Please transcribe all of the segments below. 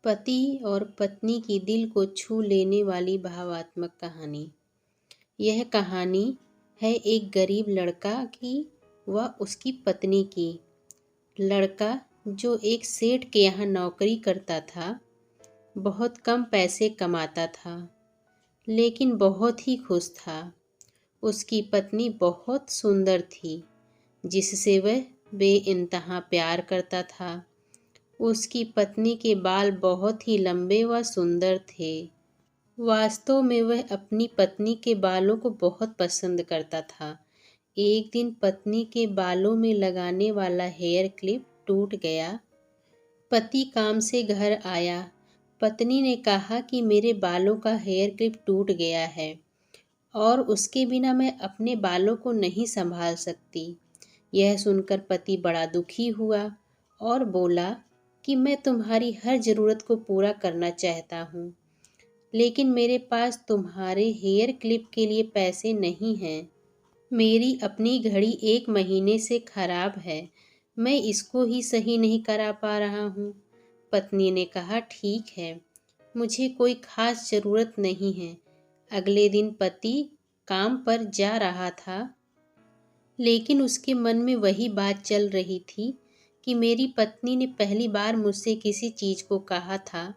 पति और पत्नी की दिल को छू लेने वाली भावात्मक कहानी। यह कहानी है एक गरीब लड़का की व उसकी पत्नी की। लड़का जो एक सेठ के यहाँ नौकरी करता था, बहुत कम पैसे कमाता था, लेकिन बहुत ही खुश था। उसकी पत्नी बहुत सुंदर थी, जिससे वह बेइंतहा प्यार करता था। उसकी पत्नी के बाल बहुत ही लंबे व सुंदर थे। वास्तव में वह अपनी पत्नी के बालों को बहुत पसंद करता था। एक दिन पत्नी के बालों में लगाने वाला हेयर क्लिप टूट गया। पति काम से घर आया। पत्नी ने कहा कि मेरे बालों का हेयर क्लिप टूट गया है और उसके बिना मैं अपने बालों को नहीं संभाल सकती। यह सुनकर पति बड़ा दुखी हुआ और बोला कि मैं तुम्हारी हर ज़रूरत को पूरा करना चाहता हूँ, लेकिन मेरे पास तुम्हारे हेयर क्लिप के लिए पैसे नहीं हैं। मेरी अपनी घड़ी 1 महीने से खराब है, मैं इसको ही सही नहीं करा पा रहा हूँ। पत्नी ने कहा, ठीक है, मुझे कोई खास ज़रूरत नहीं है। अगले दिन पति काम पर जा रहा था, लेकिन उसके मन में वही बात चल रही थी कि मेरी पत्नी ने पहली बार मुझसे किसी चीज़ को कहा था,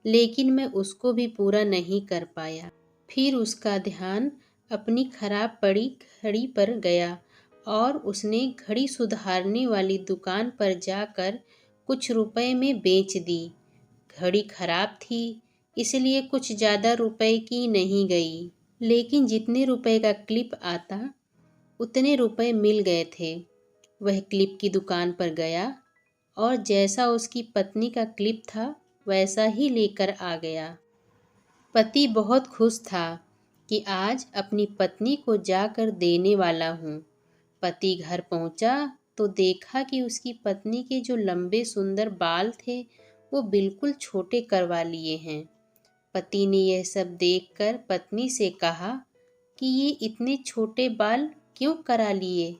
लेकिन मैं उसको भी पूरा नहीं कर पाया। फिर उसका ध्यान अपनी खराब पड़ी घड़ी पर गया और उसने घड़ी सुधारने वाली दुकान पर जाकर कुछ रुपए में बेच दी। घड़ी खराब थी, इसलिए कुछ ज़्यादा रुपए की नहीं गई, लेकिन जितने रुपए का क्लिप आता उतने रुपए मिल गए थे। वह क्लिप की दुकान पर गया और जैसा उसकी पत्नी का क्लिप था वैसा ही लेकर आ गया। पति बहुत खुश था कि आज अपनी पत्नी को जाकर देने वाला हूँ। पति घर पहुँचा तो देखा कि उसकी पत्नी के जो लंबे सुंदर बाल थे वो बिल्कुल छोटे करवा लिए हैं। पति ने यह सब देखकर पत्नी से कहा कि ये इतने छोटे बाल क्यों करा लिए?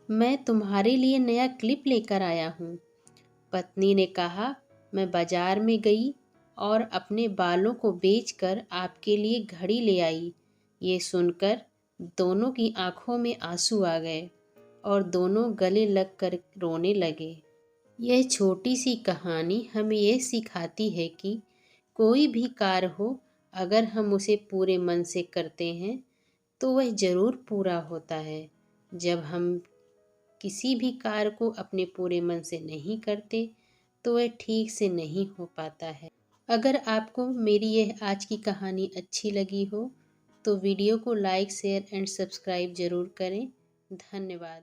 मैं तुम्हारे लिए नया क्लिप लेकर आया हूँ। पत्नी ने कहा, मैं बाजार में गई और अपने बालों को बेचकर आपके लिए घड़ी ले आई। ये सुनकर दोनों की आंखों में आंसू आ गए और दोनों गले लगकर रोने लगे। यह छोटी सी कहानी हमें यह सिखाती है कि कोई भी कार्य हो, अगर हम उसे पूरे मन से करते हैं तो वह ज़रूर पूरा होता है। जब हम किसी भी कार्य को अपने पूरे मन से नहीं करते तो वह ठीक से नहीं हो पाता है। अगर आपको मेरी यह आज की कहानी अच्छी लगी हो तो वीडियो को लाइक, शेयर एंड सब्सक्राइब ज़रूर करें। धन्यवाद।